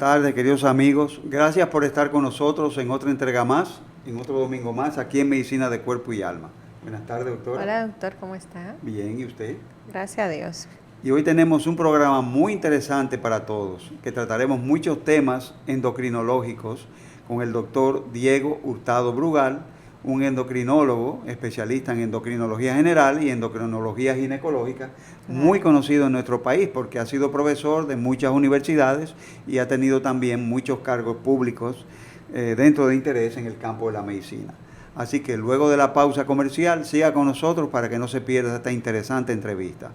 tardes, queridos amigos. Gracias por estar con nosotros en otra entrega más, en otro domingo más, aquí en Medicina de Cuerpo y Alma. Buenas tardes, doctora. Hola, doctor, ¿cómo está? Bien, ¿y usted? Gracias a Dios. Y hoy tenemos un programa muy interesante para todos, que trataremos muchos temas endocrinológicos con el doctor Diego Hurtado Brugal, un endocrinólogo especialista en endocrinología general y endocrinología ginecológica, muy conocido en nuestro país porque ha sido profesor de muchas universidades y ha tenido también muchos cargos públicos dentro de interés en el campo de la medicina. Así que luego de la pausa comercial, siga con nosotros para que no se pierda esta interesante entrevista.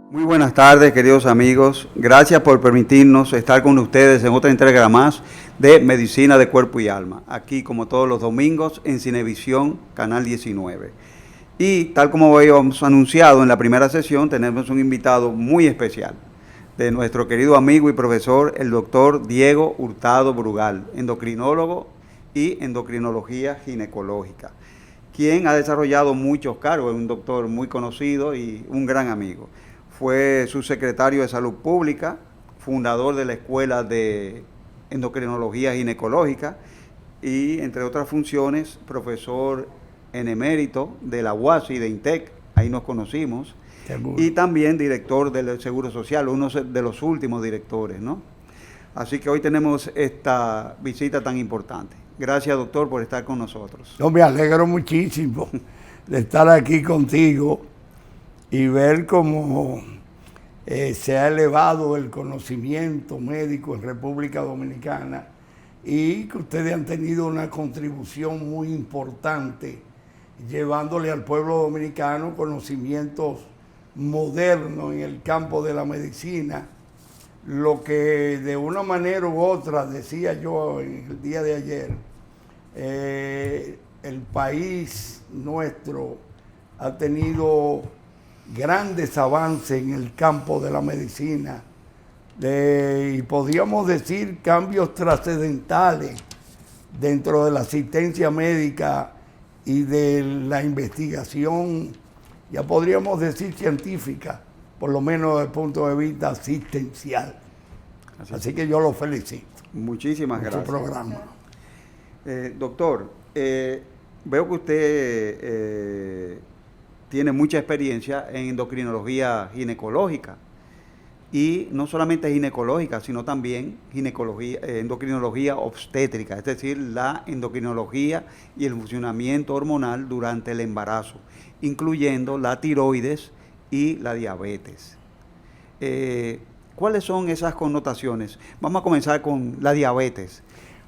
Muy buenas tardes, queridos amigos. Gracias por permitirnos estar con ustedes en otra entrega más de Medicina de Cuerpo y Alma, aquí como todos los domingos en Cinevisión, Canal 19. Y tal como habíamos anunciado en la primera sesión, tenemos un invitado muy especial de nuestro querido amigo y profesor, el doctor Diego Hurtado Brugal, endocrinólogo y endocrinología ginecológica, quien ha desarrollado muchos cargos, es un doctor muy conocido y un gran amigo. Fue subsecretario de Salud Pública, fundador de la Escuela de Endocrinología Ginecológica y, entre otras funciones, profesor en emérito de la UASI, de INTEC, ahí nos conocimos, seguro. Y también director del Seguro Social, uno de los últimos directores, ¿no? Así que hoy tenemos esta visita tan importante. Gracias, doctor, por estar con nosotros. Yo me alegro muchísimo de estar aquí contigo y ver cómo se ha elevado el conocimiento médico en República Dominicana y que ustedes han tenido una contribución muy importante llevándole al pueblo dominicano conocimientos modernos en el campo de la medicina, lo que de una manera u otra, decía yo en el día de ayer, el país nuestro ha tenido grandes avances en el campo de la medicina y podríamos decir cambios trascendentales dentro de la asistencia médica y de la investigación, ya podríamos decir científica, por lo menos desde el punto de vista asistencial. Así que yo lo felicito. Muchísimas gracias. Su programa. Doctor, veo que usted tiene mucha experiencia en endocrinología ginecológica y no solamente ginecológica, sino también endocrinología obstétrica, es decir, la endocrinología y el funcionamiento hormonal durante el embarazo, incluyendo la tiroides y la diabetes. ¿Cuáles son esas connotaciones? Vamos a comenzar con la diabetes.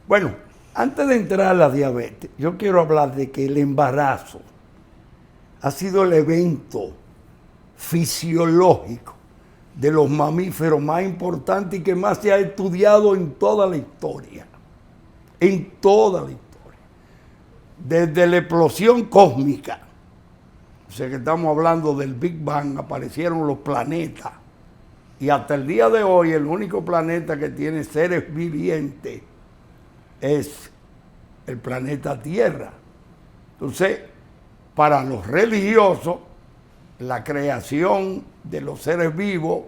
Bueno, antes de entrar a la diabetes, yo quiero hablar de que el embarazo ha sido el evento fisiológico de los mamíferos más importante y que más se ha estudiado en toda la historia. En toda la historia. Desde la explosión cósmica, o sea que estamos hablando del Big Bang, aparecieron los planetas. Y hasta el día de hoy, el único planeta que tiene seres vivientes es el planeta Tierra. Entonces, para los religiosos, la creación de los seres vivos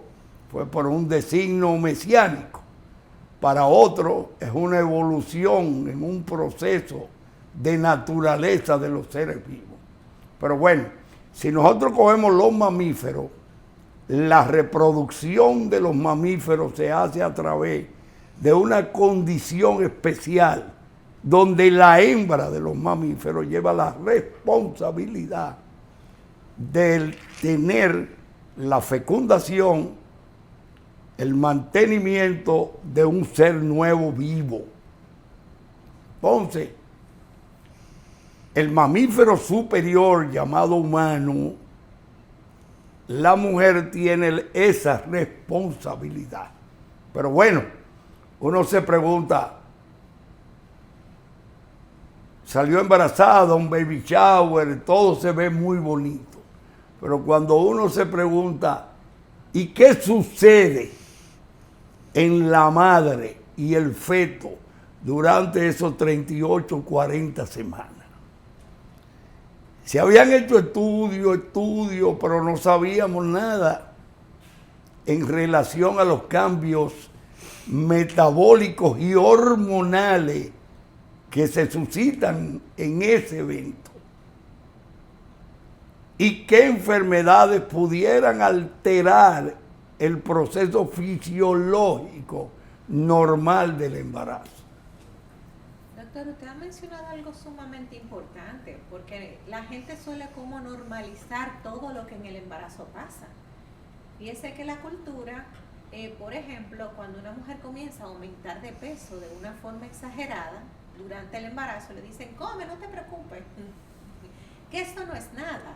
fue por un designio mesiánico. Para otros es una evolución en un proceso de naturaleza de los seres vivos. Pero bueno, si nosotros cogemos los mamíferos, la reproducción de los mamíferos se hace a través de una condición especial donde la hembra de los mamíferos lleva la responsabilidad de tener la fecundación, el mantenimiento de un ser nuevo vivo. Entonces, el mamífero superior llamado humano, la mujer tiene esa responsabilidad. Pero bueno, uno se pregunta, salió embarazada, un baby shower, todo se ve muy bonito. Pero cuando uno se pregunta, ¿y qué sucede en la madre y el feto durante esos 38, 40 semanas? Se habían hecho estudios, pero no sabíamos nada en relación a los cambios metabólicos y hormonales que se suscitan en ese evento. Y qué enfermedades pudieran alterar el proceso fisiológico normal del embarazo. Doctor, usted ha mencionado algo sumamente importante, porque la gente suele como normalizar todo lo que en el embarazo pasa. Fíjese que la cultura, por ejemplo, cuando una mujer comienza a aumentar de peso de una forma exagerada durante el embarazo, le dicen, come, no te preocupes, que eso no es nada.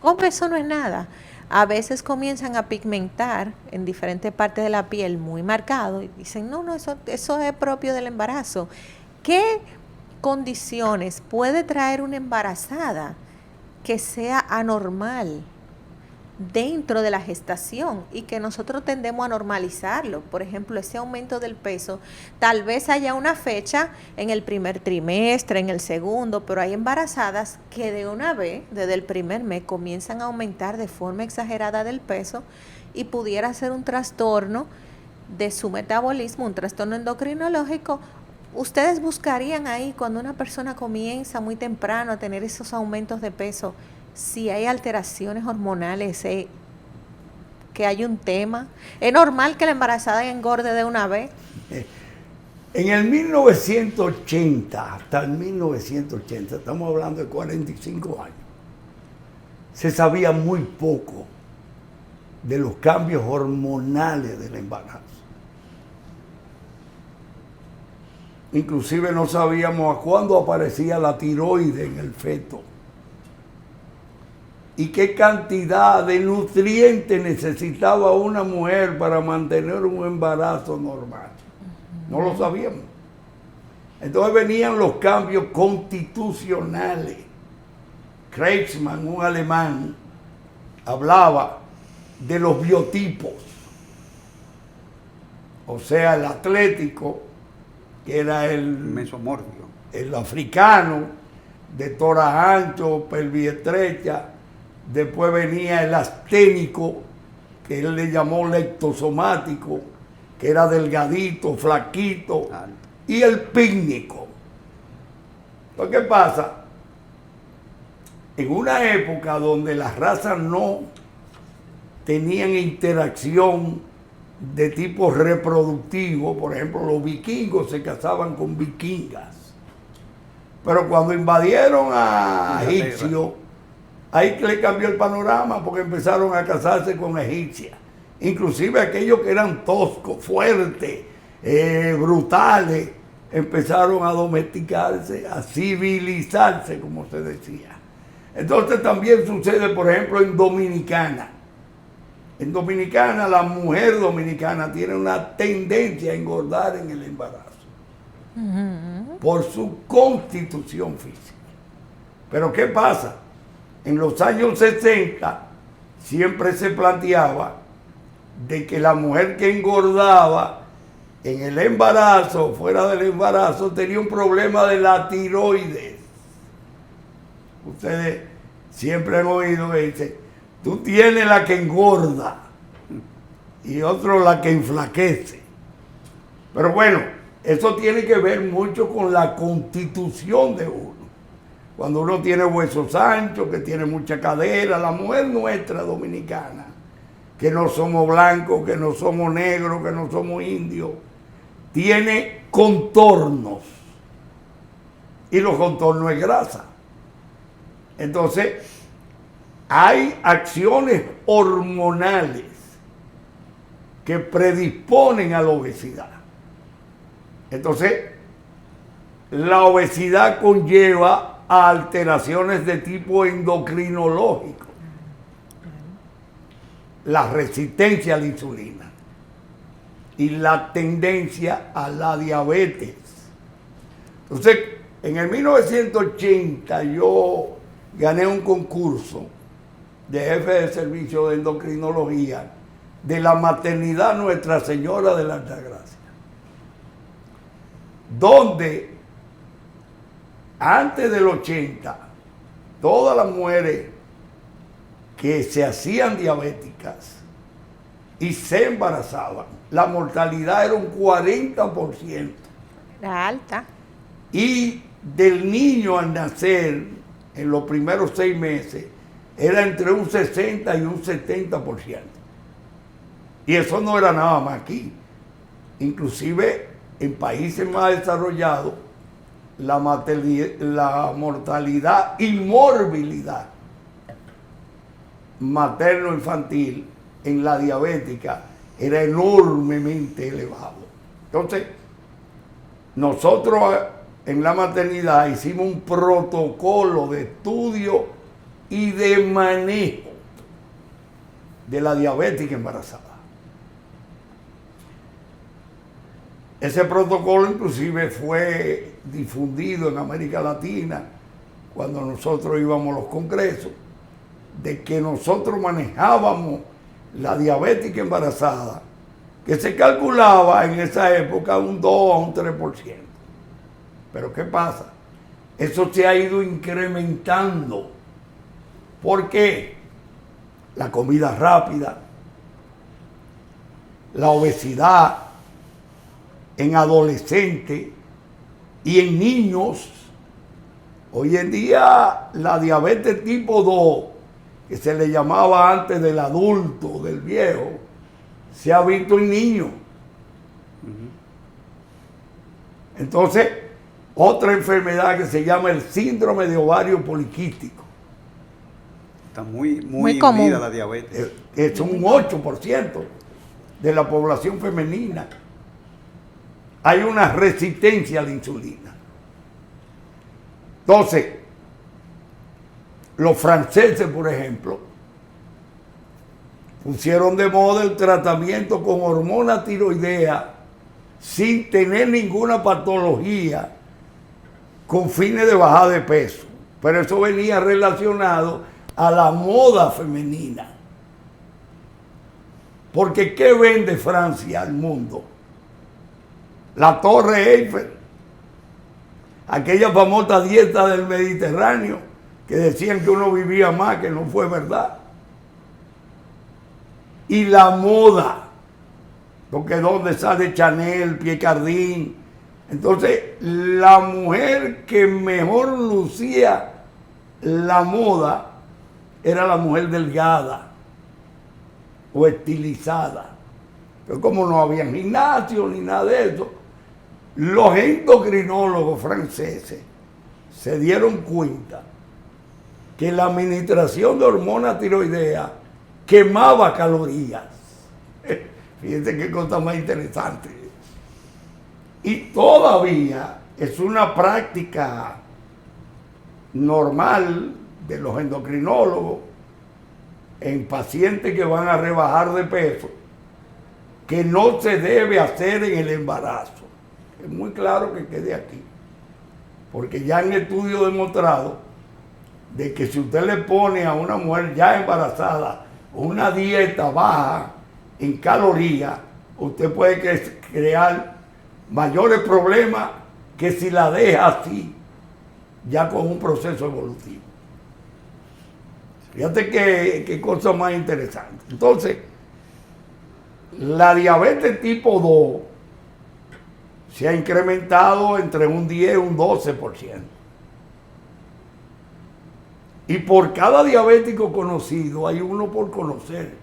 Come, eso no es nada. A veces comienzan a pigmentar en diferentes partes de la piel muy marcado y dicen, no, eso es propio del embarazo. ¿Qué condiciones puede traer una embarazada que sea anormal dentro de la gestación y que nosotros tendemos a normalizarlo? Por ejemplo, ese aumento del peso, tal vez haya una fecha en el primer trimestre, en el segundo, pero hay embarazadas que de una vez, desde el primer mes, comienzan a aumentar de forma exagerada del peso y pudiera ser un trastorno de su metabolismo, un trastorno endocrinológico. ¿Ustedes buscarían ahí cuando una persona comienza muy temprano a tener esos aumentos de peso, si hay alteraciones hormonales, que hay un tema? ¿Es normal que la embarazada engorde de una vez? En el 1980, hasta el 1980, estamos hablando de 45 años, se sabía muy poco de los cambios hormonales del embarazo. Inclusive no sabíamos a cuándo aparecía la tiroides en el feto y qué cantidad de nutrientes necesitaba una mujer para mantener un embarazo normal. No lo sabíamos. Entonces venían los cambios constitucionales. Kreitzmann, un alemán, hablaba de los biotipos. O sea, el atlético, que era el mesomórfico, el africano, de tórax ancho, pelvis estrecha. Después venía el asténico, que él le llamó lectosomático, que era delgadito, flaquito, y el pícnico. Entonces, ¿qué pasa? En una época donde las razas no tenían interacción de tipo reproductivo, por ejemplo, los vikingos se casaban con vikingas, pero cuando invadieron a egipcios, ahí le cambió el panorama porque empezaron a casarse con egipcias. Inclusive aquellos que eran toscos, fuertes, brutales, empezaron a domesticarse, a civilizarse, como se decía. Entonces también sucede, por ejemplo, en Dominicana. En Dominicana, la mujer dominicana tiene una tendencia a engordar en el embarazo por su constitución física. Pero ¿qué pasa? En los años 60 siempre se planteaba de que la mujer que engordaba en el embarazo, fuera del embarazo, tenía un problema de la tiroides. Ustedes siempre han oído que dice, tú tienes la que engorda y otro la que enflaquece. Pero bueno, eso tiene que ver mucho con la constitución de uno. Cuando uno tiene huesos anchos, que tiene mucha cadera, la mujer nuestra dominicana, que no somos blancos, que no somos negros, que no somos indios, tiene contornos. Y los contornos es grasa. Entonces, hay acciones hormonales que predisponen a la obesidad. Entonces, la obesidad conlleva a alteraciones de tipo endocrinológico, la resistencia a la insulina y la tendencia a la diabetes. Entonces, en el 1980 yo gané un concurso de jefe de servicio de endocrinología de la maternidad Nuestra Señora de la Altagracia, donde antes del 80, todas las mujeres que se hacían diabéticas y se embarazaban, la mortalidad era un 40%. Era alta. Y del niño al nacer, en los primeros 6 meses, era entre un 60 y un 70%. Y eso no era nada más aquí. Inclusive en países más desarrollados, la mortalidad y morbilidad materno-infantil en la diabética era enormemente elevado. Entonces, nosotros en la maternidad hicimos un protocolo de estudio y de manejo de la diabética embarazada. Ese protocolo inclusive fue difundido en América Latina cuando nosotros íbamos a los congresos, de que nosotros manejábamos la diabética embarazada, que se calculaba en esa época un 2 a un 3%. Pero ¿qué pasa? Eso se ha ido incrementando. ¿Por qué? La comida rápida, la obesidad en adolescentes y en niños. Hoy en día la diabetes tipo 2, que se le llamaba antes del adulto, del viejo, se ha visto en niños. Entonces, otra enfermedad que se llama el síndrome de ovario poliquístico. Está muy común. unida la diabetes. Es un 8% de la población femenina. Hay una resistencia a la insulina. Entonces, los franceses, por ejemplo, pusieron de moda el tratamiento con hormona tiroidea sin tener ninguna patología con fines de bajar de peso. Pero eso venía relacionado a la moda femenina. Porque ¿qué vende Francia al mundo? La Torre Eiffel, aquella famosa dieta del Mediterráneo que decían que uno vivía más, que no fue verdad. Y la moda, porque donde sale Chanel, Pierre Cardin. Entonces, la mujer que mejor lucía la moda era la mujer delgada o estilizada. Pero como no había gimnasio ni nada de eso, los endocrinólogos franceses se dieron cuenta que la administración de hormona tiroidea quemaba calorías. Fíjense qué cosa más interesante. Y todavía es una práctica normal de los endocrinólogos en pacientes que van a rebajar de peso, que no se debe hacer en el embarazo. Es muy claro que quede aquí, porque ya en estudios demostrado de que si usted le pone a una mujer ya embarazada una dieta baja en calorías, usted puede crear mayores problemas que si la deja así, ya con un proceso evolutivo. Fíjate qué cosa más interesante. Entonces, la diabetes tipo 2 se ha incrementado entre un 10 y un 12%. Y por cada diabético conocido hay uno por conocer.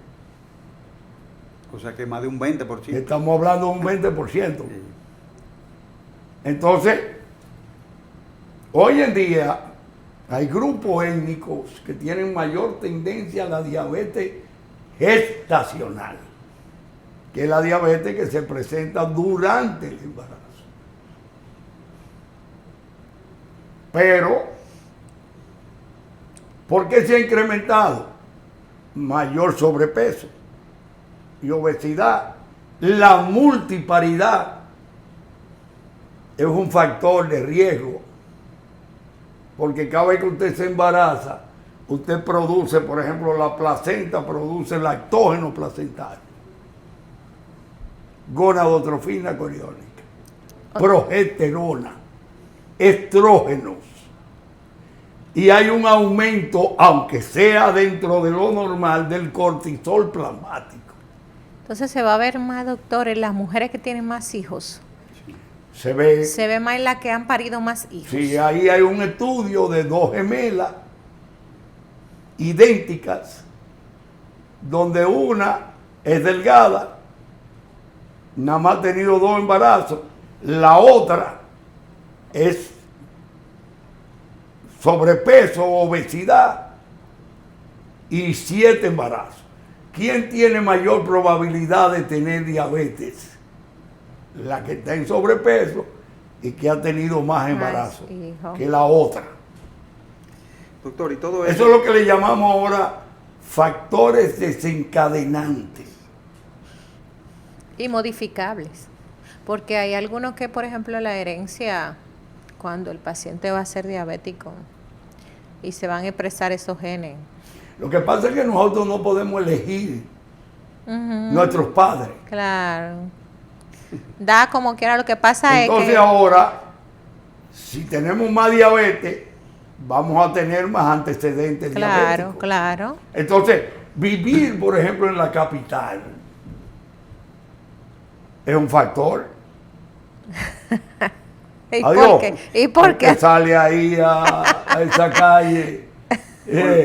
O sea que más de un 20%. Estamos hablando de un 20%. Entonces, hoy en día hay grupos étnicos que tienen mayor tendencia a la diabetes gestacional, que es la diabetes que se presenta durante el embarazo. Pero, ¿por qué se ha incrementado? Mayor sobrepeso y obesidad. La multiparidad es un factor de riesgo, porque cada vez que usted se embaraza, usted produce, por ejemplo, la placenta produce lactógeno placentario, gonadotrofina coriónica, progesterona, estrógenos. Y hay un aumento, aunque sea dentro de lo normal, del cortisol plasmático. Entonces se va a ver más, doctor, en las mujeres que tienen más hijos. Se ve. Se ve más en las que han parido más hijos. Sí, ahí hay un estudio de 2 gemelas idénticas, donde una es delgada, nada más ha tenido 2 embarazos, la otra es sobrepeso, obesidad y 7 embarazos. ¿Quién tiene mayor probabilidad de tener diabetes? La que está en sobrepeso y que ha tenido más embarazos que la otra. Doctor, y todo eso es lo que le llamamos ahora factores desencadenantes. Y modificables. Porque hay algunos que, por ejemplo, la herencia, cuando el paciente va a ser diabético y se van a expresar esos genes. Lo que pasa es que nosotros no podemos elegir nuestros padres. Claro. Da como quiera, lo que pasa Entonces, es que... ahora, si tenemos más diabetes, vamos a tener más antecedentes diabéticos. Claro. Entonces, vivir, por ejemplo, en la capital es un factor. ¿Y por qué? ¿Y por qué? Que sale ahí a esa calle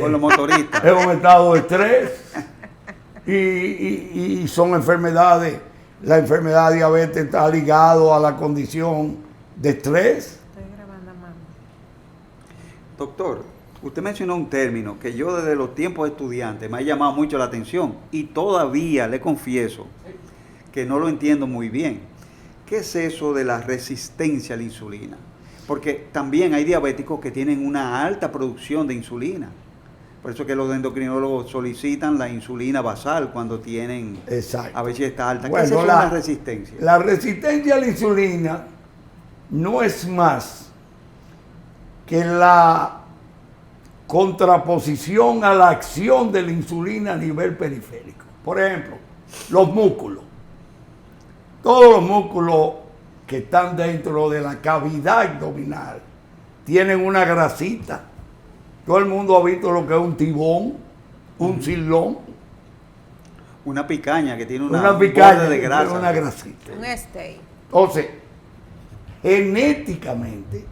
con los motoristas. Es un estado de estrés y son enfermedades. La enfermedad de diabetes está ligado a la condición de estrés. Estoy grabando, mamá. Doctor, usted mencionó un término que yo desde los tiempos de estudiante me ha llamado mucho la atención y todavía le confieso que no lo entiendo muy bien. ¿Qué es eso de la resistencia a la insulina? Porque también hay diabéticos que tienen una alta producción de insulina. Por eso que los endocrinólogos solicitan la insulina basal cuando tienen, exacto, a veces está alta. ¿Qué bueno, es eso de la resistencia? La resistencia a la insulina no es más que la contraposición a la acción de la insulina a nivel periférico. Por ejemplo, los músculos. Todos los músculos que están dentro de la cavidad abdominal tienen una grasita. Todo el mundo ha visto lo que es un tibón, un cilón. Una picaña que tiene una picaña de grasa. Una grasita. Un stay. Entonces, genéticamente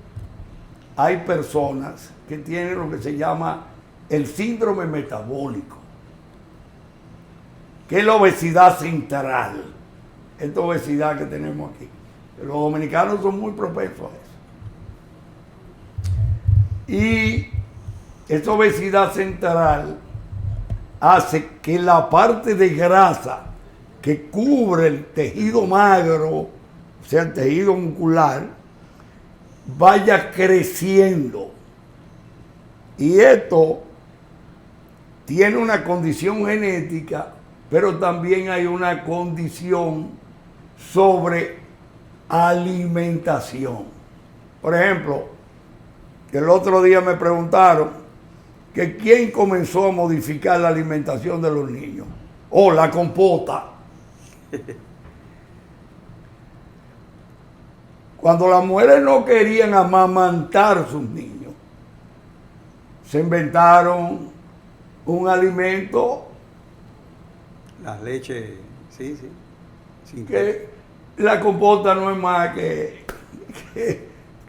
hay personas que tienen lo que se llama el síndrome metabólico, que es la obesidad central. Esta obesidad que tenemos aquí. Los dominicanos son muy propensos a eso. Y esta obesidad central hace que la parte de grasa que cubre el tejido magro, o sea, el tejido muscular, vaya creciendo. Y esto tiene una condición genética, pero también hay una condición sobre alimentación. Por ejemplo, que el otro día me preguntaron que quién comenzó a modificar la alimentación de los niños. O la compota. Cuando las mujeres no querían amamantar a sus niños, se inventaron un alimento. La leche, sí. Que la compota no es más que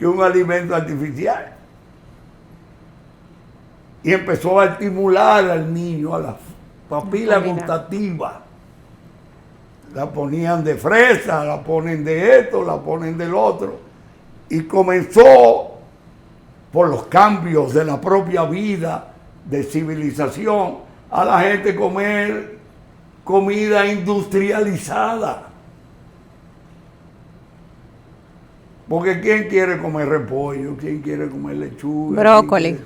un alimento artificial. Y empezó a estimular al niño, a la papila gustativa. La ponían de fresa, la ponen de esto, la ponen del otro. Y comenzó, por los cambios de la propia vida, de civilización, a la gente comer comida industrializada. Porque ¿quién quiere comer repollo? ¿Quién quiere comer lechuga? Brócoli.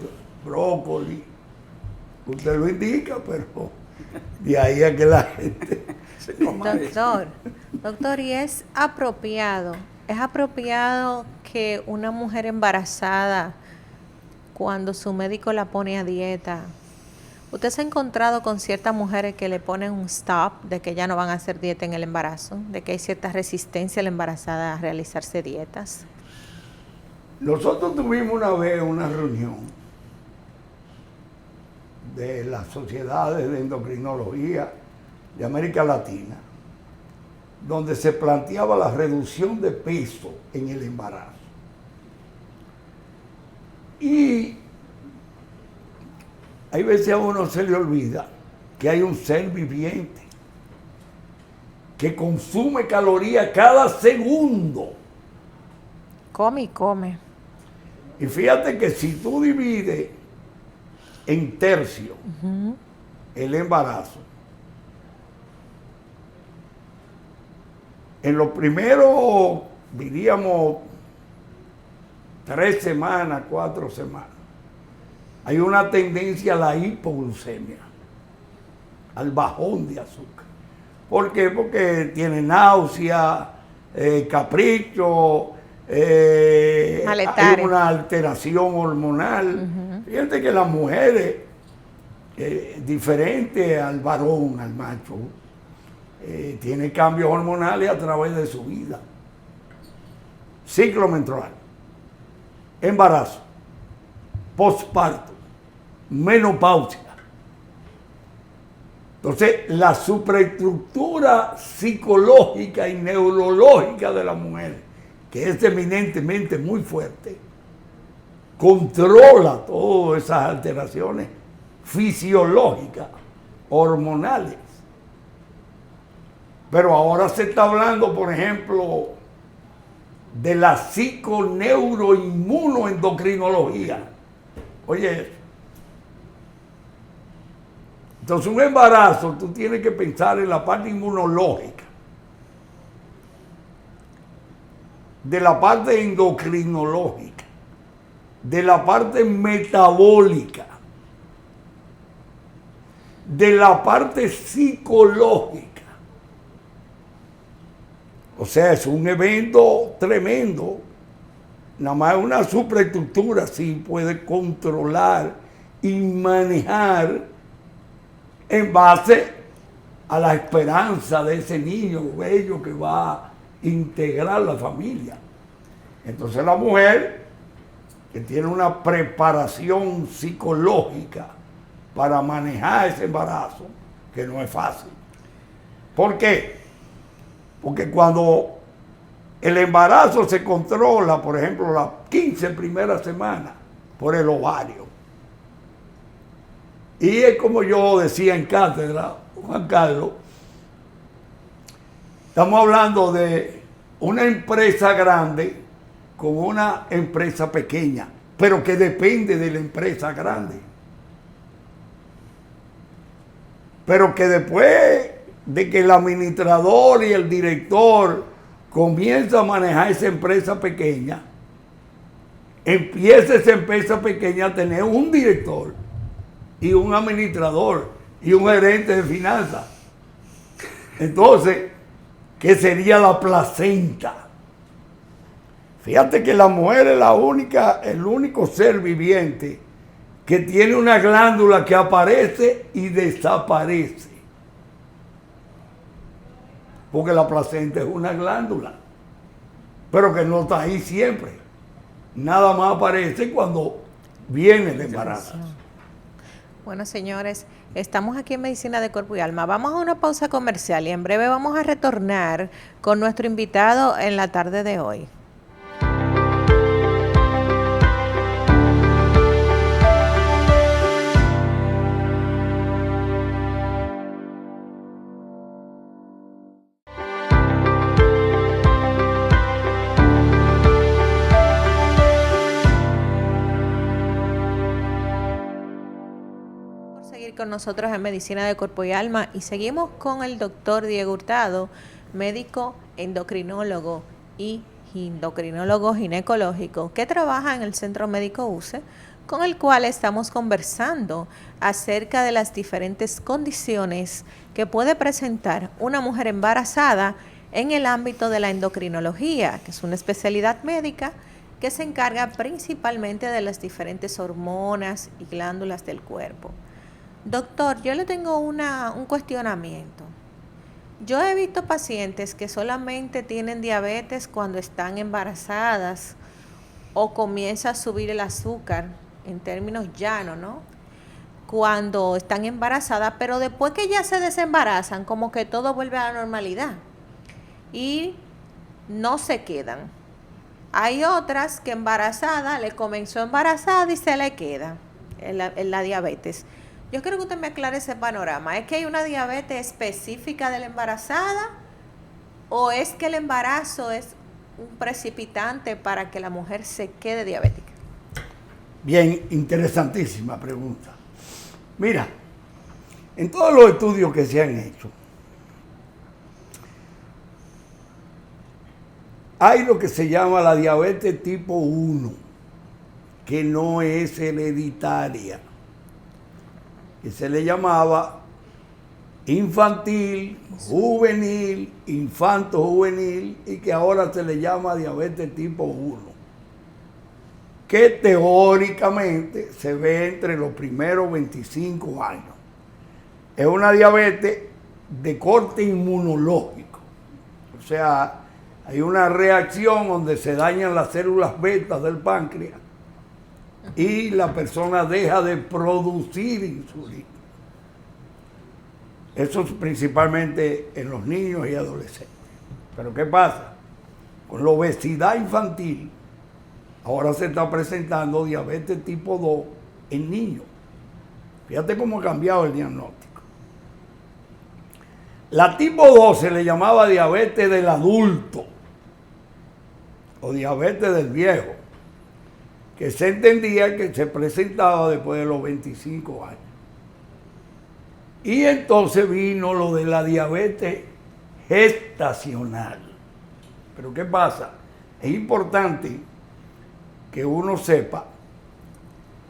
Brócoli. Usted lo indica, pero de ahí a que la gente... Doctor, ¿y es apropiado que una mujer embarazada, cuando su médico la pone a dieta, ¿Usted se ha encontrado con ciertas mujeres que le ponen un stop de que ya no van a hacer dieta en el embarazo? ¿De que hay cierta resistencia a la embarazada a realizarse dietas? Nosotros tuvimos una vez una reunión de las sociedades de endocrinología de América Latina, donde se planteaba la reducción de peso en el embarazo. Y hay veces a uno se le olvida que hay un ser viviente que consume calorías cada segundo. Come y come. Y fíjate que si tú divides en tercio el embarazo, en los primeros, diríamos, 3 semanas, 4 semanas, hay una tendencia a la hipoglucemia, al bajón de azúcar. ¿Por qué? Porque tiene náusea, capricho, hay una alteración hormonal. Fíjate que las mujeres, diferente al varón, al macho, tiene cambios hormonales a través de su vida. Ciclo menstrual, embarazo, posparto, menopausia. Entonces, la superestructura psicológica y neurológica de la mujer, que es eminentemente muy fuerte, controla todas esas alteraciones fisiológicas, hormonales. Pero ahora se está hablando, por ejemplo, de la psiconeuroinmunoendocrinología. Oye, entonces un embarazo, tú tienes que pensar en la parte inmunológica, de la parte endocrinológica, de la parte metabólica, de la parte psicológica. O sea, es un evento tremendo. Nada más una superestructura sí puede controlar y manejar en base a la esperanza de ese niño bello que va a integrar la familia. Entonces la mujer que tiene una preparación psicológica para manejar ese embarazo, que no es fácil. ¿Por qué? Porque cuando el embarazo se controla, por ejemplo, las 15 primeras semanas por el ovario, y es como yo decía en cátedra, Juan Carlos, estamos hablando de una empresa grande con una empresa pequeña, pero que depende de la empresa grande. Pero que después de que el administrador y el director comienza a manejar esa empresa pequeña, empieza esa empresa pequeña a tener un director y un administrador y un gerente de finanzas. Entonces, ¿qué sería la placenta? Fíjate que la mujer es el único ser viviente que tiene una glándula que aparece y desaparece. Porque la placenta es una glándula, pero que no está ahí siempre. Nada más aparece cuando viene el embarazo. Bueno, señores, estamos aquí en Medicina de Cuerpo y Alma. Vamos a una pausa comercial y en breve vamos a retornar con nuestro invitado en la tarde de hoy. Con nosotros en Medicina de Cuerpo y Alma y seguimos con el doctor Diego Hurtado, médico endocrinólogo y endocrinólogo ginecológico que trabaja en el Centro Médico UCE, con el cual estamos conversando acerca de las diferentes condiciones que puede presentar una mujer embarazada en el ámbito de la endocrinología, que es una especialidad médica que se encarga principalmente de las diferentes hormonas y glándulas del cuerpo. Doctor, yo le tengo un cuestionamiento. Yo he visto pacientes que solamente tienen diabetes cuando están embarazadas o comienza a subir el azúcar, en términos llanos, ¿no? Cuando están embarazadas, pero después que ya se desembarazan, como que todo vuelve a la normalidad y no se quedan. Hay otras que embarazada, le comenzó embarazada y se le queda en la diabetes. Yo quiero que usted me aclare ese panorama. ¿Es que hay una diabetes específica de la embarazada o es que el embarazo es un precipitante para que la mujer se quede diabética? Bien, interesantísima pregunta. Mira, en todos los estudios que se han hecho, hay lo que se llama la diabetes tipo 1, que no es hereditaria, que se le llamaba infantil, juvenil, infanto-juvenil, y que ahora se le llama diabetes tipo 1, que teóricamente se ve entre los primeros 25 años. Es una diabetes de corte inmunológico, o sea, hay una reacción donde se dañan las células betas del páncreas y la persona deja de producir insulina. Eso es principalmente en los niños y adolescentes. Pero ¿qué pasa? Con la obesidad infantil, ahora se está presentando diabetes tipo 2 en niños. Fíjate cómo ha cambiado el diagnóstico. La tipo 2 se le llamaba diabetes del adulto o diabetes del viejo, que se entendía que se presentaba después de los 25 años. Y entonces vino lo de la diabetes gestacional. Pero ¿qué pasa? Es importante que uno sepa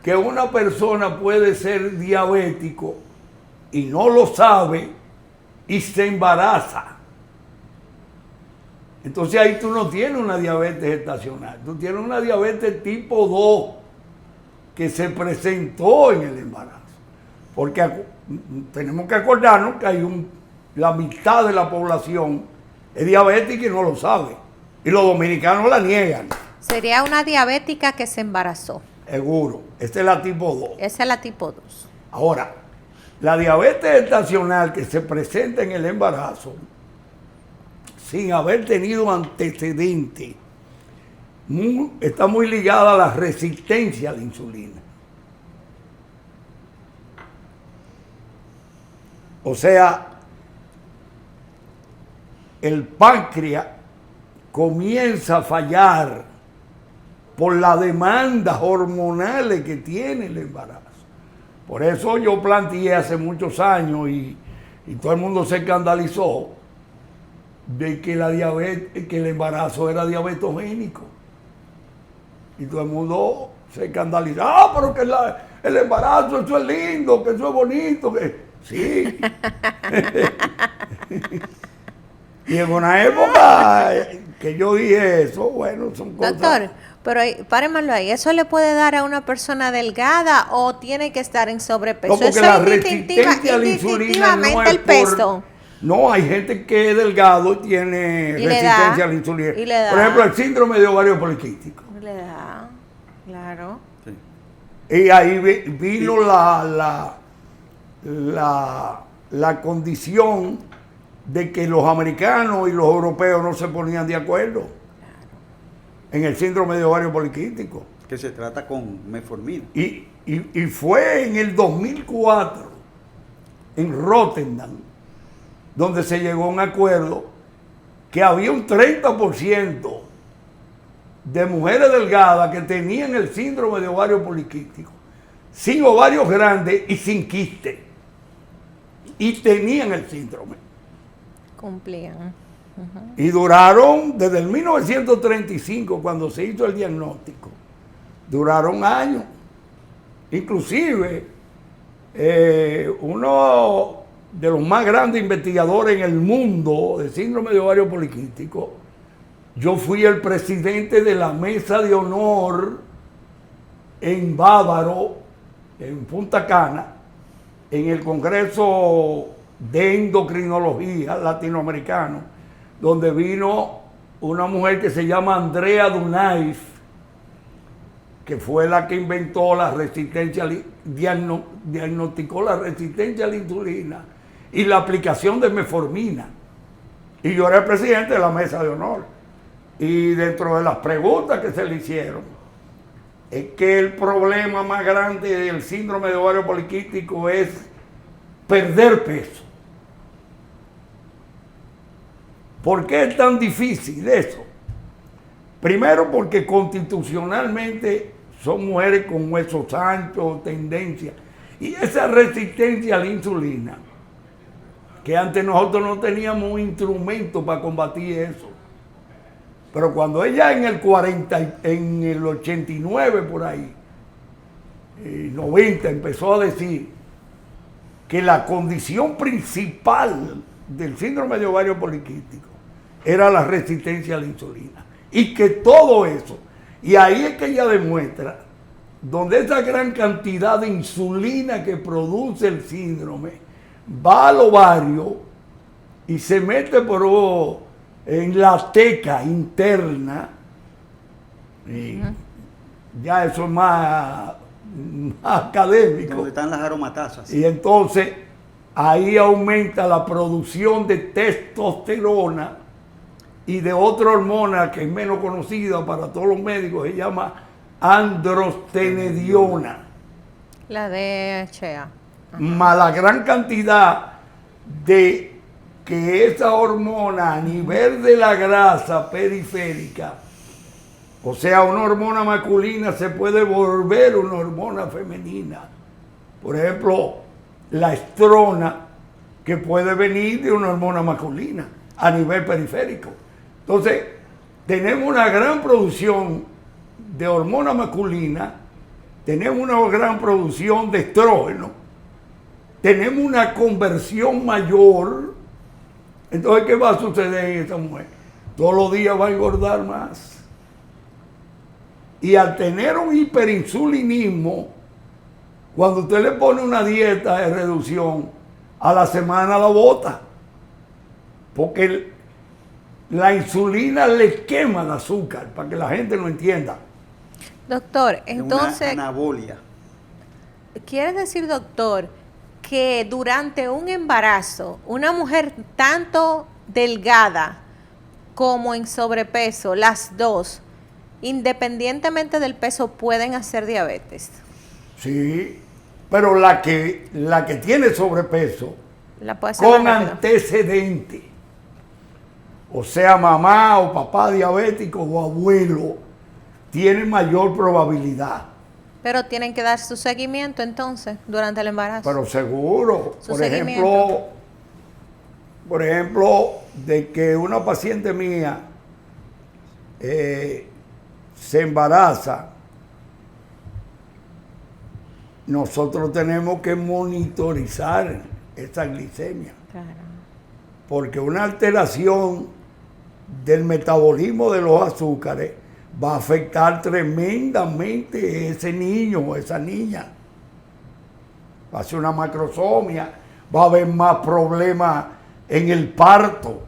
que una persona puede ser diabético y no lo sabe y se embaraza. Entonces ahí tú no tienes una diabetes gestacional, tú tienes una diabetes tipo 2 que se presentó en el embarazo. Porque tenemos que acordarnos que la mitad de la población es diabética y no lo sabe. Y los dominicanos la niegan. Sería una diabética que se embarazó. Seguro, esta es la tipo 2. Esa es la tipo 2. Ahora, la diabetes gestacional que se presenta en el embarazo, sin haber tenido antecedentes, está muy ligada a la resistencia a la insulina. O sea, el páncreas comienza a fallar por las demandas hormonales que tiene el embarazo. Por eso yo planteé hace muchos años y todo el mundo se escandalizó de que que el embarazo era diabetogénico. Y todo el mundo se escandalizó. Ah, pero que el embarazo, eso es lindo, que eso es bonito, que sí. Y en una época que yo dije eso, bueno, son cosas. Doctor, pero párenmelo ahí, ¿eso le puede dar a una persona delgada o tiene que estar en sobrepeso? No, porque eso la resistencia a la insulina no es el peso. No, hay gente que es delgado y tiene resistencia a la insulina. Por ejemplo, el síndrome de ovario poliquístico. Le da, claro. Sí. Y ahí vino la condición de que los americanos y los europeos no se ponían de acuerdo en el síndrome de ovario poliquístico. Que se trata con metformina. Y fue en el 2004, en Rotterdam, donde se llegó a un acuerdo que había un 30% de mujeres delgadas que tenían el síndrome de ovario poliquístico, sin ovarios grandes y sin quiste. Y tenían el síndrome. Cumplían. Uh-huh. Y duraron, desde el 1935, cuando se hizo el diagnóstico, duraron años. Inclusive, uno de los más grandes investigadores en el mundo de síndrome de ovario poliquístico, yo fui el presidente de la mesa de honor en Bávaro, en Punta Cana, en el Congreso de Endocrinología Latinoamericano, donde vino una mujer que se llama Andrea Dunaiff, que fue la que inventó la resistencia, diagnosticó la resistencia a la insulina y la aplicación de metformina. Y yo era el presidente de la mesa de honor. Y dentro de las preguntas que se le hicieron, es que el problema más grande del síndrome de ovario poliquístico es perder peso. ¿Por qué es tan difícil eso? Primero porque constitucionalmente son mujeres con huesos anchos, tendencia. Y esa resistencia a la insulina, que antes nosotros no teníamos un instrumento para combatir eso. Pero cuando ella en el 89 por ahí, 90, empezó a decir que la condición principal del síndrome de ovario poliquístico era la resistencia a la insulina. Y que todo eso, y ahí es que ella demuestra, donde esa gran cantidad de insulina que produce el síndrome va al ovario y se mete en la teca interna, y ya eso es más académico. Donde están las aromatasas. Y entonces ahí aumenta la producción de testosterona y de otra hormona que es menos conocida para todos los médicos, se llama androstenediona. La DHA. Más la gran cantidad de que esa hormona a nivel de la grasa periférica, o sea, una hormona masculina se puede volver una hormona femenina. Por ejemplo, la estrona, que puede venir de una hormona masculina a nivel periférico. Entonces, tenemos una gran producción de hormona masculina, tenemos una gran producción de estrógeno, tenemos una conversión mayor. Entonces, ¿qué va a suceder en esa mujer? Todos los días va a engordar más. Y al tener un hiperinsulinismo, cuando usted le pone una dieta de reducción, a la semana la bota. Porque la insulina le quema el azúcar, para que la gente lo entienda. Doctor, entonces, Una anabolia. ¿quiere decir, doctor, que durante un embarazo, una mujer tanto delgada como en sobrepeso, las dos, independientemente del peso, pueden hacer diabetes? Sí, pero la que tiene sobrepeso La puede hacer con más rápido. antecedente, o sea, mamá o papá diabético o abuelo, tiene mayor probabilidad. Pero tienen que dar su seguimiento entonces durante el embarazo. Pero seguro, Su por ejemplo, de que una paciente mía se embaraza, nosotros tenemos que monitorizar esa glicemia. Claro. Porque una alteración del metabolismo de los azúcares va a afectar tremendamente a ese niño o esa niña. Va a ser una macrosomia, va a haber más problemas en el parto.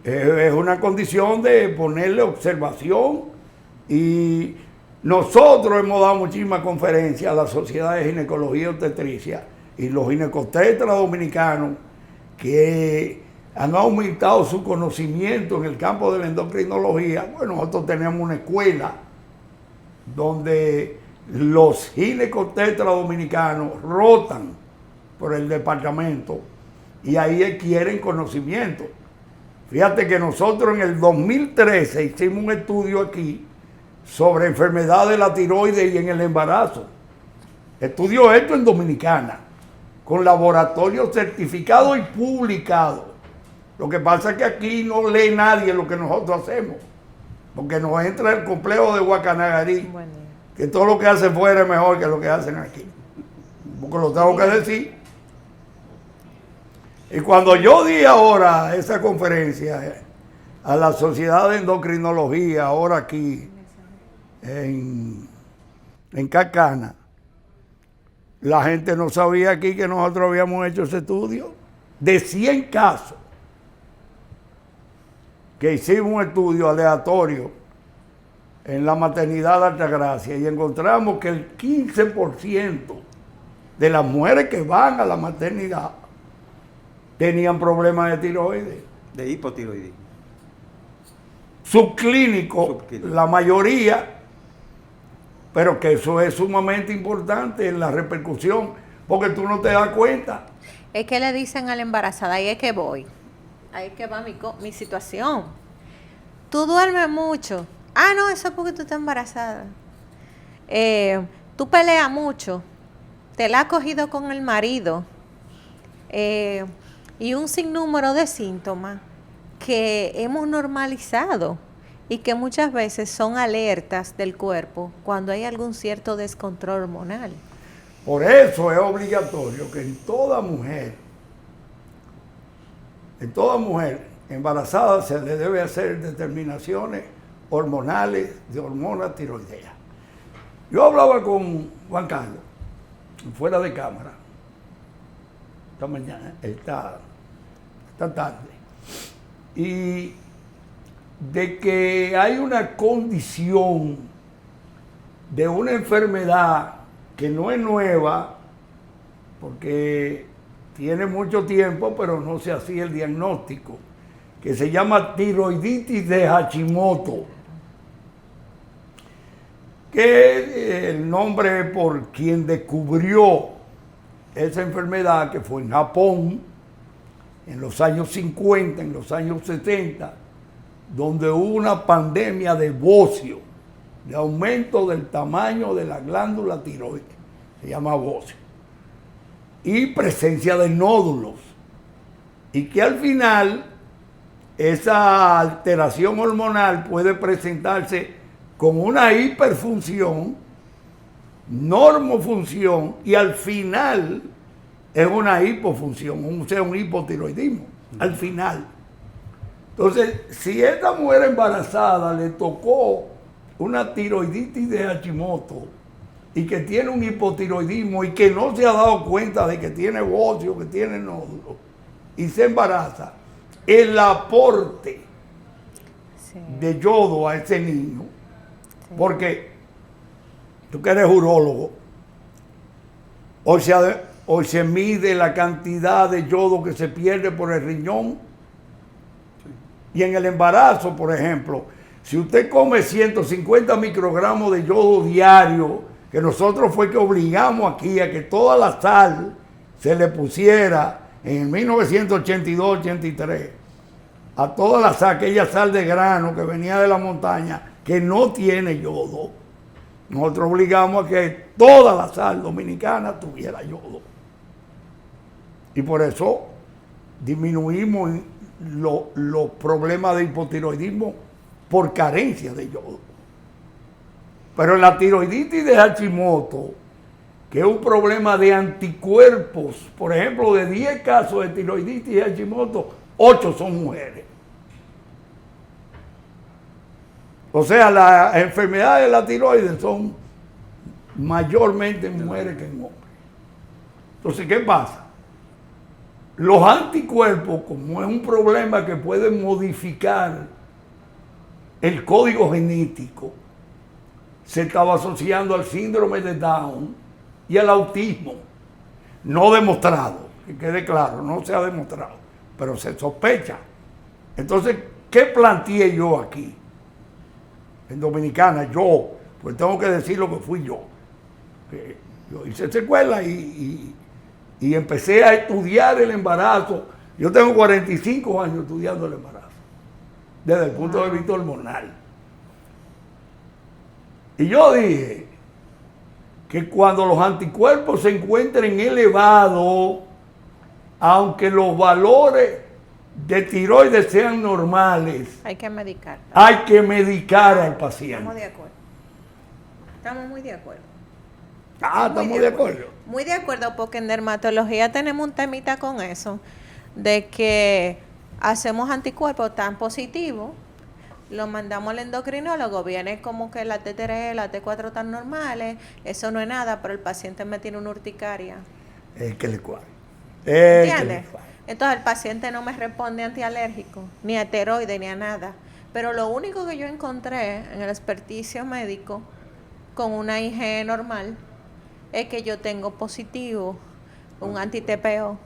Es una condición de ponerle observación, y nosotros hemos dado muchísimas conferencias a la Sociedad de Ginecología y Obstetricia y los ginecobstetras dominicanos que han aumentado su conocimiento en el campo de la endocrinología. Bueno, nosotros tenemos una escuela donde los ginecobstetras dominicanos rotan por el departamento y ahí adquieren conocimiento. Fíjate que nosotros en el 2013 hicimos un estudio aquí sobre enfermedades de la tiroides y en el embarazo. Estudio hecho en Dominicana, con laboratorio certificado y publicado. Lo que pasa es que aquí no lee nadie lo que nosotros hacemos, porque nos entra el complejo de Guacanagarí, que todo lo que hace fuera es mejor que lo que hacen aquí. Porque lo tengo que decir. Y cuando yo di ahora esa conferencia a la Sociedad de Endocrinología, ahora aquí en Cacana, La gente no sabía aquí que nosotros habíamos hecho ese estudio. De 100 casos que hicimos un estudio aleatorio en la maternidad de Altagracia y encontramos que el 15% de las mujeres que van a la maternidad tenían problemas de tiroides. De hipotiroidismo. Subclínico, la mayoría, pero que eso es sumamente importante en la repercusión, porque tú no te das cuenta. Es que le dicen a la embarazada, ahí es que voy, ahí es que va mi situación. Tú duermes mucho. Ah, no, eso es porque tú estás embarazada. Tú peleas mucho. Te la has cogido con el marido. Y un sinnúmero de síntomas que hemos normalizado y que muchas veces son alertas del cuerpo cuando hay algún cierto descontrol hormonal. Por eso es obligatorio que en toda mujer embarazada se le debe hacer determinaciones hormonales de hormonas tiroideas. Yo hablaba con Juan Carlos, fuera de cámara, esta mañana, esta tarde, y de que hay una condición de una enfermedad que no es nueva, porque tiene mucho tiempo, pero no se hacía el diagnóstico, que se llama tiroiditis de Hashimoto, que el nombre por quien descubrió esa enfermedad, que fue en Japón, en los años 50, en los años 70, donde hubo una pandemia de bocio, de aumento del tamaño de la glándula tiroides, se llama bocio, y presencia de nódulos, y que al final esa alteración hormonal puede presentarse con una hiperfunción, normofunción, y al final es una hipofunción, o sea, un hipotiroidismo, al final. Entonces, si esta mujer embarazada le tocó una tiroiditis de Hashimoto y que tiene un hipotiroidismo y que no se ha dado cuenta de que tiene bocio, que tiene nódulo, y se embaraza, el aporte de yodo a ese niño, porque tú que eres urólogo, hoy se mide la cantidad de yodo que se pierde por el riñón. Y en el embarazo, por ejemplo, si usted come 150 microgramos de yodo diario, que nosotros fue que obligamos aquí a que toda la sal se le pusiera en 1982-83, a toda la sal, aquella sal de grano que venía de la montaña, que no tiene yodo, nosotros obligamos a que toda la sal dominicana tuviera yodo. Y por eso disminuimos los problemas de hipotiroidismo por carencia de yodo. Pero en la tiroiditis de Hashimoto, que es un problema de anticuerpos, por ejemplo, de 10 casos de tiroiditis de Hashimoto, 8 son mujeres. O sea, las enfermedades de la tiroides son mayormente en mujeres que en hombres. Entonces, ¿qué pasa? Los anticuerpos, como es un problema que puede modificar el código genético, se estaba asociando al síndrome de Down y al autismo. No demostrado, que quede claro, no se ha demostrado, pero se sospecha. Entonces, ¿qué planteé yo aquí? En Dominicana, pues tengo que decir lo que fui yo. Yo hice secuela y empecé a estudiar el embarazo. Yo tengo 45 años estudiando el embarazo, desde el punto de vista hormonal. Y yo dije que cuando los anticuerpos se encuentren elevados, aunque los valores de tiroides sean normales, hay que medicar. Hay que medicar al paciente. Estamos de acuerdo. Estamos muy de acuerdo. Estamos de acuerdo. Muy de acuerdo, porque en dermatología tenemos un temita con eso, de que hacemos anticuerpos tan positivos, lo mandamos al endocrinólogo, viene como que la T3, la T4 están normales, eso no es nada, pero el paciente me tiene una urticaria. Es que le cuadra. ¿Entiendes? Entonces el paciente no me responde antialérgico, ni a esteroide, ni a nada. Pero lo único que yo encontré en el experticio médico con una IgE normal es que yo tengo positivo un anti-TPO.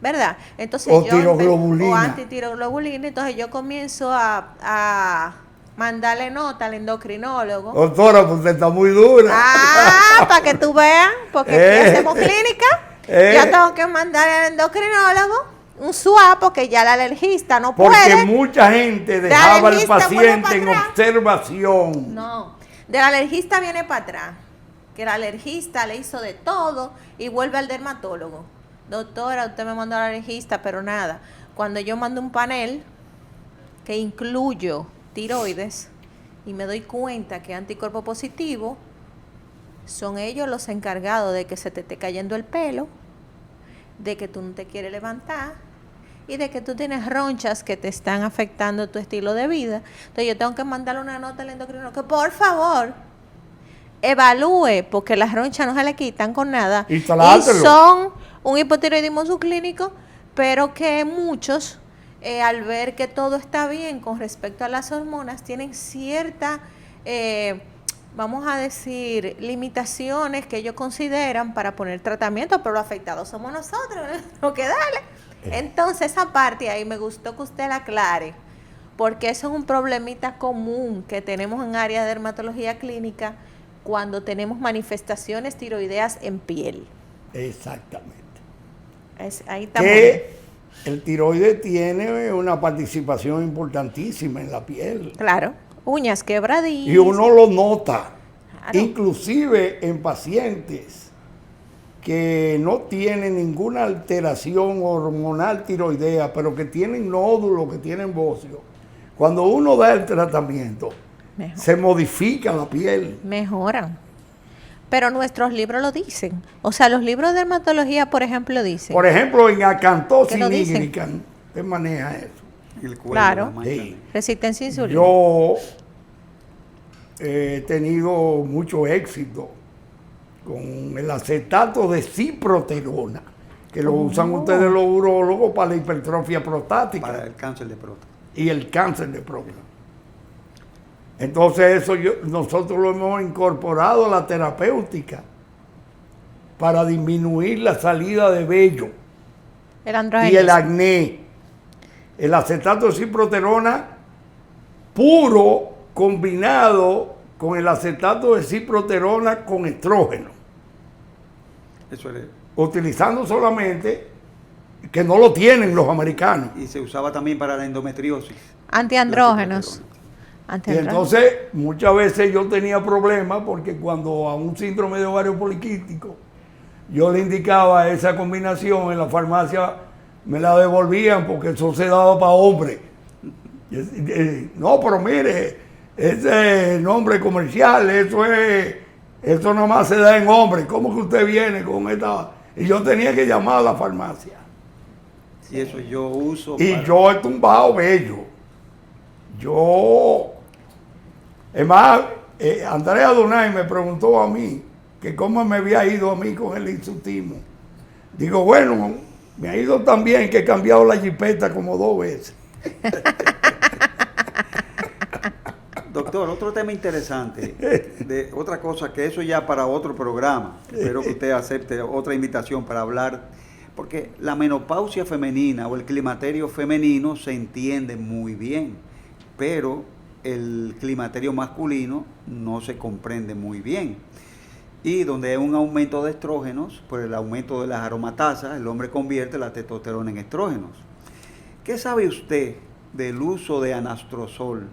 ¿Verdad? Entonces o tiroglobulina. o antitiroglobulina, entonces yo comienzo a mandarle nota al endocrinólogo. Doctora, pues usted está muy dura. Para que tú veas, porque aquí hacemos clínica. Yo tengo que mandar al endocrinólogo un SWAP porque ya el alergista no puede. Porque mucha gente dejaba al paciente en observación. No, del alergista viene para atrás. Que el alergista le hizo de todo y vuelve al dermatólogo. Doctora, usted me mandó al alergista, pero nada. Cuando yo mando un panel que incluyo tiroides y me doy cuenta que anticuerpo positivo, son ellos los encargados de que se te esté cayendo el pelo, de que tú no te quieres levantar y de que tú tienes ronchas que te están afectando tu estilo de vida. Entonces yo tengo que mandarle una nota al endocrinólogo que por favor evalúe, porque las ronchas no se le quitan con nada y son un hipotiroidismo subclínico, pero que muchos al ver que todo está bien con respecto a las hormonas tienen cierta vamos a decir, limitaciones que ellos consideran para poner tratamiento, pero los afectados somos nosotros, no que darle. Entonces esa parte ahí me gustó que usted la aclare, porque eso es un problemita común que tenemos en área de dermatología clínica cuando tenemos manifestaciones tiroideas en piel. Exactamente. Ahí estamos. Que el tiroides tiene una participación importantísima en la piel. Claro, uñas quebradizas. Y uno lo nota, Claro. inclusive en pacientes que no tienen ninguna alteración hormonal tiroidea, pero que tienen nódulos, que tienen bocio. Cuando uno da el tratamiento, se modifica la piel. Mejoran. Pero nuestros libros lo dicen. O sea, los libros de dermatología, por ejemplo, dicen. Por ejemplo, en acantosis nigricans, usted maneja eso. El cuello, Claro. Sí. Resistencia a insulina. Yo he tenido mucho éxito con el acetato de ciproterona, que lo usan ustedes los urólogos para la hipertrofia prostática. Para el cáncer de próstata. Y el cáncer de próstata. Entonces eso nosotros lo hemos incorporado a la terapéutica para disminuir la salida de vello El androgenismo. y el acné. El acetato de ciproterona puro combinado con el acetato de ciproterona con estrógeno. Eso era. Utilizando solamente, que no lo tienen los americanos. Y se usaba también para la endometriosis. Antiandrógenos. Y entonces muchas veces yo tenía problemas porque cuando a un síndrome de ovario poliquístico yo le indicaba esa combinación, en la farmacia me la devolvían porque eso se daba para hombres. No, pero mire, ese nombre comercial, eso nomás se da en hombres. ¿Cómo que usted viene con esta? Y yo tenía que llamar a la farmacia. Y eso yo uso. Y yo he tumbado vello. Es más, Andrea Donay me preguntó a mí que cómo me había ido a mí con el insultismo. Digo, bueno, me ha ido tan bien que he cambiado la jipeta como 2 veces. Doctor, otro tema interesante, de otra cosa, que eso ya para otro programa. Espero que usted acepte otra invitación para hablar, porque la menopausia femenina o el climaterio femenino se entiende muy bien, pero el climaterio masculino no se comprende muy bien. Y donde hay un aumento de estrógenos, por el aumento de las aromatasas, el hombre convierte la testosterona en estrógenos. ¿Qué sabe usted del uso de anastrozol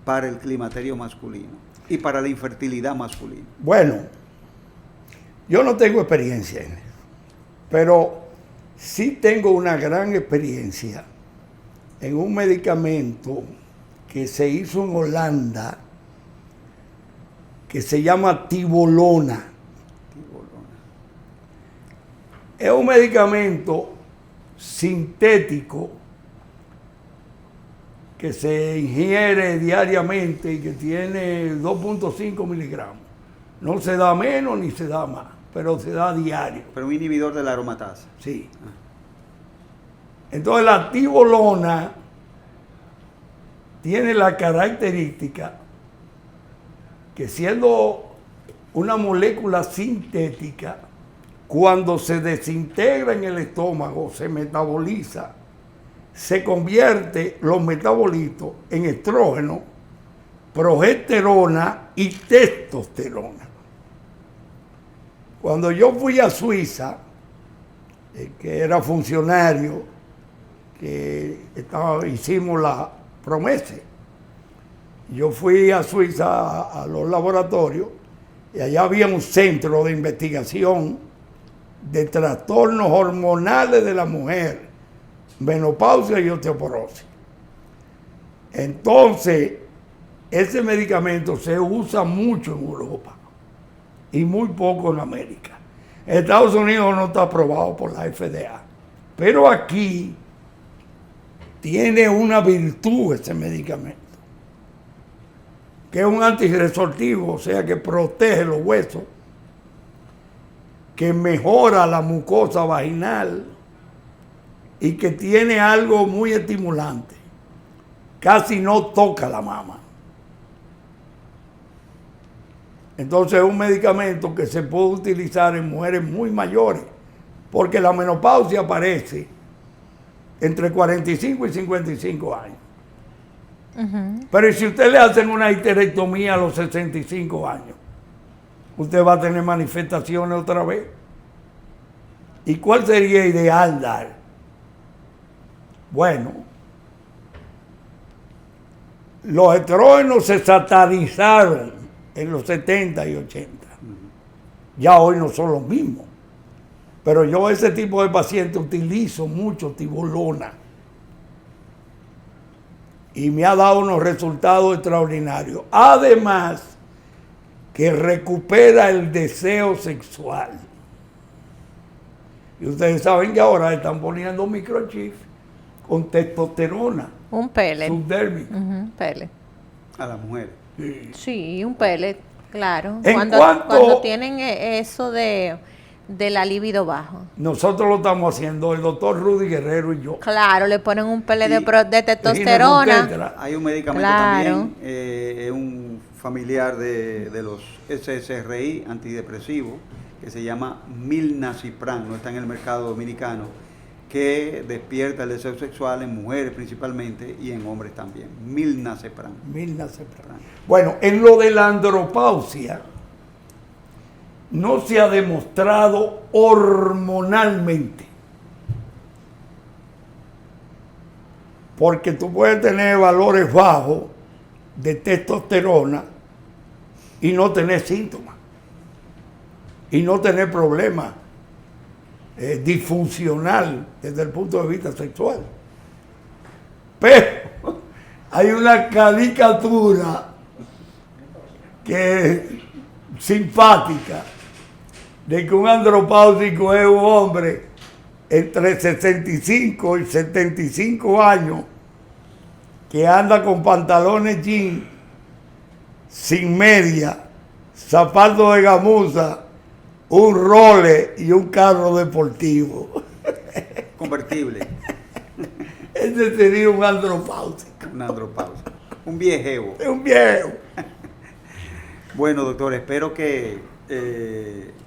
para el climaterio masculino y para la infertilidad masculina? Bueno, yo no tengo experiencia en eso, pero sí tengo una gran experiencia en un medicamento que se hizo en Holanda, que se llama Tibolona. Es un medicamento sintético que se ingiere diariamente y que tiene 2.5 miligramos. No se da menos ni se da más, pero se da diario. Pero un inhibidor de la aromatasa. Sí. Entonces la tibolona tiene la característica que, siendo una molécula sintética, cuando se desintegra en el estómago, se metaboliza, se convierte los metabolitos en estrógeno, progesterona y testosterona. Cuando yo fui a Suiza, que era funcionario, que hicimos la promesa, yo fui a Suiza a los laboratorios y allá había un centro de investigación de trastornos hormonales de la mujer, menopausia y osteoporosis. Entonces, ese medicamento se usa mucho en Europa y muy poco en América. En Estados Unidos no está aprobado por la FDA, pero aquí tiene una virtud ese medicamento, que es un antirresortivo, o sea que protege los huesos, que mejora la mucosa vaginal y que tiene algo muy estimulante. Casi no toca la mama. Entonces es un medicamento que se puede utilizar en mujeres muy mayores, porque la menopausia aparece entre 45 y 55 años. Pero si usted le hacen una histerectomía a los 65 años, usted va a tener manifestaciones otra vez. ¿Y cuál sería ideal dar? Bueno, los estrógenos se satanizaron en los 70 y 80. Ya hoy no son los mismos. Pero yo ese tipo de paciente utilizo mucho tibolona. Y me ha dado unos resultados extraordinarios. Además, que recupera el deseo sexual. Y ustedes saben que ahora están poniendo microchips con testosterona. Un pellet. Subdérmico. Pellet. A las mujeres. Sí, un pellet, claro. En Cuando tienen eso de la libido bajo. Nosotros lo estamos haciendo, el doctor Rudy Guerrero y yo. Claro, le ponen un pellet de Y testosterona. Hay un medicamento también, un familiar de los SSRI antidepresivos, que se llama Milnacipran, no está en el mercado dominicano, que despierta el deseo sexual en mujeres principalmente y en hombres también. Milnacipran. Bueno, en lo de la andropausia, no se ha demostrado hormonalmente. Porque tú puedes tener valores bajos de testosterona y no tener síntomas. Y no tener problemas disfuncional desde el punto de vista sexual. Pero hay una caricatura que es simpática de que un andropáusico es un hombre entre 65 y 75 años que anda con pantalones jeans, sin media, zapatos de gamuza, un Rolex y un carro deportivo. Convertible. Ese sería un andropáusico. Un andropausia. Un viejevo. Es un viejo. Bueno, doctor, espero que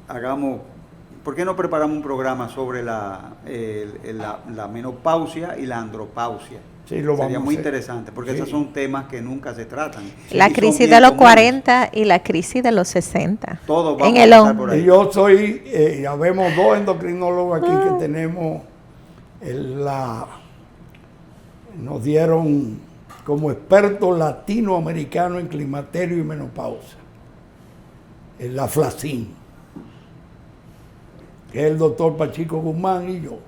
hagamos... ¿Por qué no preparamos un programa sobre la menopausia y la andropausia? Sí, lo Sería vamos muy a hacer. interesante, porque esos son temas que nunca se tratan. La Y crisis son de bien los comunes. 40 y la crisis de los 60. Todos vamos en a el pasar hombre. por ahí. Y yo soy, ya vemos dos endocrinólogos aquí que tenemos nos dieron como experto latinoamericano en climaterio y menopausia, la FLACIN, que es el doctor Pachico Guzmán y yo.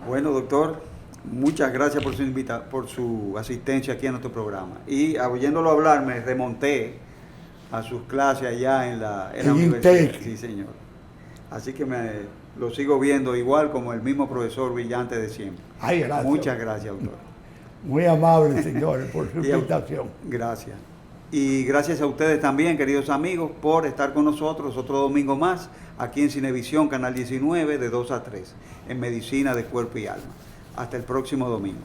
Bueno, doctor, muchas gracias por su asistencia aquí en nuestro programa. Y oyéndolo hablar, me remonté a sus clases allá en la universidad. INTEC. Sí, señor. Así que lo sigo viendo igual como el mismo profesor brillante de siempre. Ay, gracias. Muchas gracias, doctor. Muy amable, señores, por su Y a- invitación. Gracias. Y gracias a ustedes también, queridos amigos, por estar con nosotros otro domingo más, aquí en Cinevisión, Canal 19, de 2 a 3, en Medicina de Cuerpo y Alma. Hasta el próximo domingo.